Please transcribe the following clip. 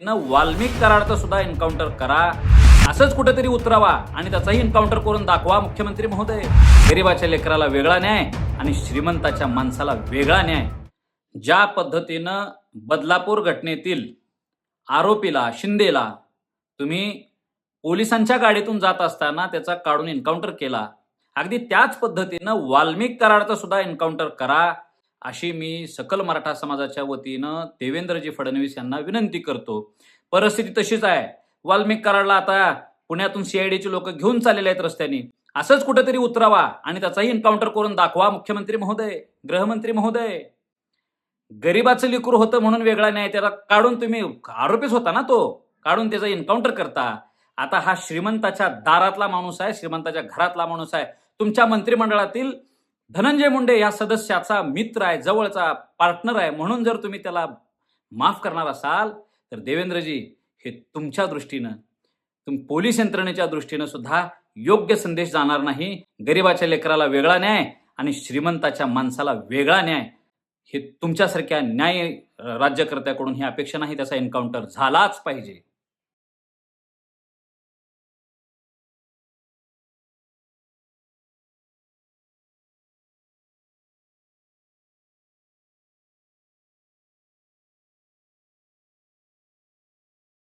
वाल्मिक कराडचा सुद्धा एन्काउंटर करा, असंच कुठेतरी उतरावा आणि त्याचाही एन्काउंटर करून दाखवा मुख्यमंत्री महोदय. गरीबाच्या लेकराला वेगळा न्याय आणि श्रीमंताच्या माणसाला वेगळा न्याय. ज्या पद्धतीनं बदलापूर घटनेतील आरोपीला शिंदेला तुम्ही पोलिसांच्या गाडीतून जात असताना त्याचा काढून एन्काउंटर केला, अगदी त्याच पद्धतीनं वाल्मिक कराडचा सुद्धा एन्काउंटर करा, अशी मी सकल मराठा समाजाच्या वतीनं देवेंद्रजी फडणवीस यांना विनंती करतो. परिस्थिती तशीच आहे. वाल्मिक कराडला आता पुण्यातून सीआयडीचे लोक घेऊन चाललेले आहेत रस्त्याने. असंच कुठेतरी उतरावा आणि त्याचाही एन्काउंटर करून दाखवा मुख्यमंत्री महोदय, गृहमंत्री महोदय. गरीबाचं लेकरू होतं म्हणून वेगळा न्याय, त्याला काढून तुम्ही आरोपीच होता ना, तो काढून त्याचा एन्काउंटर करता. आता हा श्रीमंताच्या दारातला माणूस आहे, श्रीमंताच्या घरातला माणूस आहे. तुमच्या मंत्रिमंडळातील धनंजय मुंडे या सदस्याचा मित्र आहे, जवळचा पार्टनर आहे. म्हणून जर तुम्ही त्याला माफ करणार असाल तर देवेंद्रजी, हे तुमच्या दृष्टीनं, पोलीस यंत्रणेच्या दृष्टीनं सुद्धा योग्य संदेश जाणार नाही. गरीबाच्या लेकराला वेगळा न्याय आणि श्रीमंताच्या माणसाला वेगळा न्याय, हे तुमच्यासारख्या न्याय राज्यकर्त्याकडून ही अपेक्षा नाही. त्याचा एन्काउंटर झालाच पाहिजे.